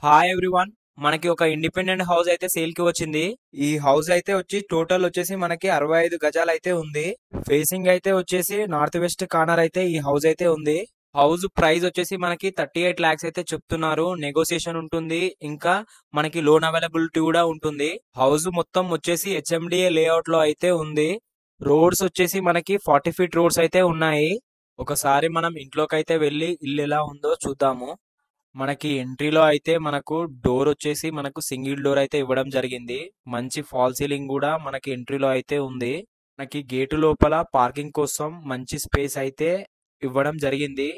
Hi everyone. మనకి ఒక independent house అయితే సేల్ కి వచ్చింది. ఈ హౌస్ అయితే టోటల్ వచ్చేసి మనకి 65 గజాలు అయితే ఉంది. ఫేసింగ్ అయితే వచ్చేసి నార్త్ వెస్ట్ కార్నర్ అయితే ఈ హౌస్ అయితే ఉంది. హౌస్ ప్రైస్ వచ్చేసి మనకి 38 లాక్స్ అయితే చెప్తున్నారు. నెగోసియేషన్ ఉంటుంది, ఇంకా మనకి లోన్ అవైలబిలిటీ కూడా ఉంటుంది. హౌస్ మొత్తం వచ్చేసి హెచ్ఎండిఏ లేఅవుట్ లో అయితే ఉంది. రోడ్స్ వచ్చేసి మనకి 40 ఫీట్ రోడ్స్ అయితే ఉన్నాయి. ఒకసారి మనం ఇంట్లోకి అయితే వెళ్ళి ఇల్లు ఎలా ఉందో చూద్దాము. మనకి ఎంట్రీలో అయితే మనకు డోర్ వచ్చేసి మనకు సింగిల్ డోర్ అయితే ఇవ్వడం జరిగింది. మంచి ఫాల్ సీలింగ్ కూడా మనకి ఎంట్రీలో అయితే ఉంది. మనకి గేటు లోపల పార్కింగ్ కోసం మంచి స్పేస్ అయితే ఇవ్వడం జరిగింది.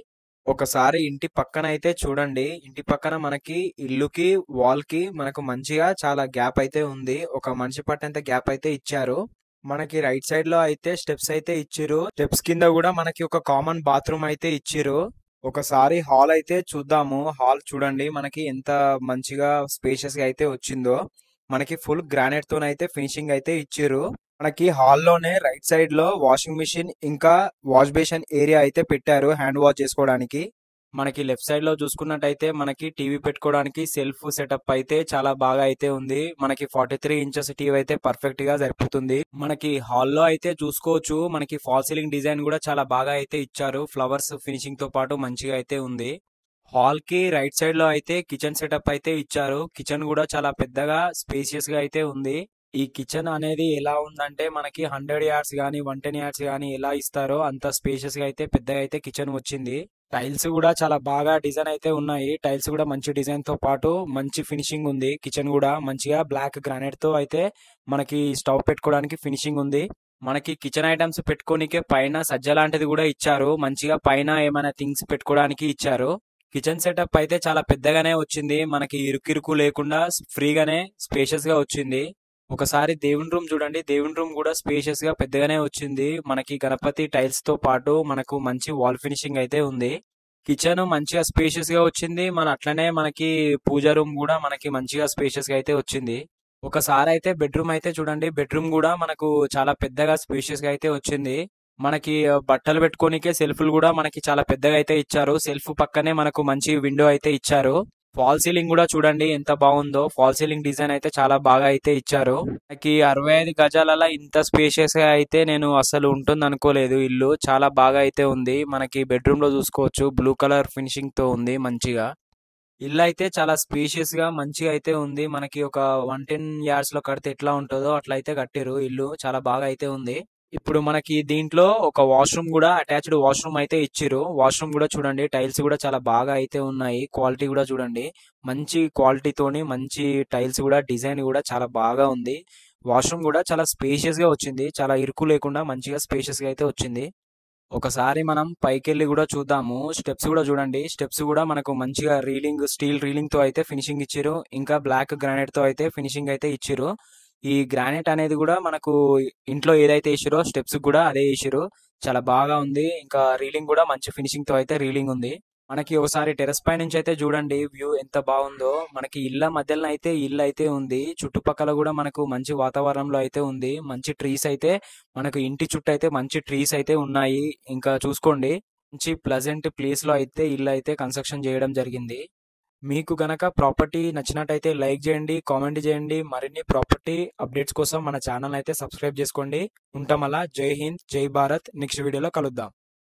ఒకసారి ఇంటి పక్కన అయితే చూడండి. ఇంటి పక్కన మనకి ఇల్లుకి వాల్ కి మనకు మంచిగా చాలా గ్యాప్ అయితే ఉంది. ఒక మనిషి పట్టేంత గ్యాప్ అయితే ఇచ్చారు. మనకి రైట్ సైడ్ లో అయితే స్టెప్స్ అయితే ఇచ్చిరు. స్టెప్స్ కింద కూడా మనకి ఒక కామన్ బాత్రూమ్ అయితే ఇచ్చిరు. ఒకసారి హాల్ అయితే చూద్దాము. హాల్ చూడండి మనకి ఎంత మంచిగా స్పేషియస్ గా అయితే వచ్చిందో. మనకి ఫుల్ గ్రానైట్ తోనైతే ఫినిషింగ్ అయితే ఇచ్చిర్రు. మనకి హాల్లోనే రైట్ సైడ్ లో వాషింగ్ మిషన్ ఇంకా వాష్ బేసిన్ ఏరియా అయితే పెట్టారు హ్యాండ్ వాష్ చేసుకోవడానికి. మనకి లెఫ్ట్ సైడ్ లో చూసుకున్నట్టయితే మనకి టీవీ పెట్టుకోవడానికి సెల్ఫ్ సెటప్ అయితే చాలా బాగా అయితే ఉంది. మనకి 43 ఇంచెస్ టీవీ అయితే పర్ఫెక్ట్ గా సరిపోతుంది. మనకి హాల్లో అయితే చూసుకోవచ్చు. మనకి ఫాల్ సీలింగ్ డిజైన్ కూడా చాలా బాగా అయితే ఇచ్చారు. ఫ్లవర్స్ ఫినిషింగ్ తో పాటు మంచిగా అయితే ఉంది. హాల్ కి రైట్ సైడ్ లో అయితే కిచెన్ సెటప్ అయితే ఇచ్చారు. కిచెన్ కూడా చాలా పెద్దగా స్పేసియస్ గా అయితే ఉంది. ఈ కిచెన్ అనేది ఎలా ఉందంటే మనకి 100 యార్డ్స్ గానీ 110 యార్డ్స్ గానీ ఎలా ఇస్తారో అంత స్పేషియస్ గా అయితే పెద్దగా అయితే కిచెన్ వచ్చింది. టైల్స్ కూడా చాలా బాగా డిజైన్ అయితే ఉన్నాయి. టైల్స్ కూడా మంచి డిజైన్ తో పాటు మంచి ఫినిషింగ్ ఉంది. కిచెన్ కూడా మంచిగా బ్లాక్ గ్రానైట్ తో అయితే మనకి స్టవ్ పెట్టుకోవడానికి ఫినిషింగ్ ఉంది. మనకి కిచెన్ ఐటమ్స్ పెట్టుకోనికే పైన సజ్జ లాంటిది కూడా ఇచ్చారు. మంచిగా పైన ఏమైనా థింగ్స్ పెట్టుకోవడానికి ఇచ్చారు. కిచెన్ సెటప్ అయితే చాలా పెద్దగానే వచ్చింది. మనకి ఇరుకిరుకు లేకుండా ఫ్రీగానే స్పేషియస్ గా వచ్చింది. ఒకసారి దేవుని రూమ్ చూడండి. దేవుని రూమ్ కూడా స్పేషియస్ గా పెద్దగానే వచ్చింది. మనకి గణపతి టైల్స్ తో పాటు మనకు మంచి వాల్ ఫినిషింగ్ అయితే ఉంది. కిచెన్ మంచిగా స్పేషియస్ గా వచ్చింది. అట్లనే మనకి పూజ రూమ్ కూడా మనకి మంచిగా స్పేషియస్ గా అయితే వచ్చింది. ఒకసారి అయితే బెడ్రూమ్ అయితే చూడండి. బెడ్రూమ్ కూడా మనకు చాలా పెద్దగా స్పేషియస్ గా అయితే వచ్చింది. మనకి బట్టలు పెట్టుకోనికే సెల్ఫ్లు కూడా మనకి చాలా పెద్దగా అయితే ఇచ్చారు. సెల్ఫ్ పక్కనే మనకు మంచి విండో అయితే ఇచ్చారు. ఫాల్ సీలింగ్ కూడా చూడండి ఎంత బాగుందో. ఫాల్ సీలింగ్ డిజైన్ అయితే చాలా బాగా అయితే ఇచ్చారు. మనకి 65 గజాలలో ఇంత స్పేషియస్ గా అయితే నేను అసలు ఉంటుంది అనుకోలేదు. ఇల్లు చాలా బాగా అయితే ఉంది. మనకి బెడ్రూమ్ లో చూసుకోవచ్చు బ్లూ కలర్ ఫినిషింగ్ తో ఉంది మంచిగా. ఇల్లు అయితే చాలా స్పేషియస్ గా మంచిగా అయితే ఉంది. మనకి ఒక 110 యార్డ్స్ లో కడితే ఎట్లా ఉంటుందో అట్లా అయితే కట్టిరు. ఇల్లు చాలా బాగా అయితే ఉంది. ఇప్పుడు మనకి దీంట్లో ఒక వాష్రూమ్ కూడా అటాచ్డ్ వాష్రూమ్ అయితే ఇచ్చిరు. వాష్రూమ్ కూడా చూడండి టైల్స్ కూడా చాలా బాగా అయితే ఉన్నాయి. క్వాలిటీ కూడా చూడండి మంచి క్వాలిటీతోని మంచి టైల్స్ కూడా డిజైన్ కూడా చాలా బాగా ఉంది. వాష్రూమ్ కూడా చాలా స్పేషియస్ గా వచ్చింది. చాలా ఇరుకు లేకుండా మంచిగా స్పేషియస్ గా అయితే వచ్చింది. ఒకసారి మనం పైకెళ్ళి కూడా చూద్దాము. స్టెప్స్ కూడా చూడండి. స్టెప్స్ కూడా మనకు మంచిగా స్టీల్ రీలింగ్ తో అయితే ఫినిషింగ్ ఇచ్చిరు. ఇంకా బ్లాక్ గ్రానైట్ తో అయితే ఫినిషింగ్ అయితే ఇచ్చిరు. ఈ గ్రానైట్ అనేది కూడా మనకు ఇంట్లో ఏదైతే వేసిరో స్టెప్స్ కూడా అదే వేసిరు. చాలా బాగా ఉంది. ఇంకా రీలింగ్ కూడా మంచి ఫినిషింగ్ తో అయితే రీలింగ్ ఉంది. మనకి ఒకసారి టెర్రస్ పై నుంచి అయితే చూడండి వ్యూ ఎంత బాగుందో. మనకి ఇళ్ళ మధ్యలో అయితే ఇల్లు అయితే ఉంది. చుట్టుపక్కల కూడా మనకు మంచి వాతావరణంలో అయితే ఉంది. మంచి ట్రీస్ అయితే మనకు ఇంటి చుట్టూ అయితే మంచి ట్రీస్ అయితే ఉన్నాయి. ఇంకా చూసుకోండి మంచి ప్లజెంట్ ప్లేస్ లో అయితే ఇల్లు అయితే కన్స్ట్రక్షన్ చేయడం జరిగింది. మీకు గనక ప్రాపర్టీ నచ్చినట్టయితే లైక్ చేయండి, కామెంట్ చేయండి. మరిన్ని ప్రాపర్టీ అప్డేట్స్ కోసం మన ఛానల్ అయితే సబ్స్క్రైబ్ చేసుకోండి. ఉంటాం అలా. జై హింద్, జై భారత్. నెక్స్ట్ వీడియోలో కలుద్దాం.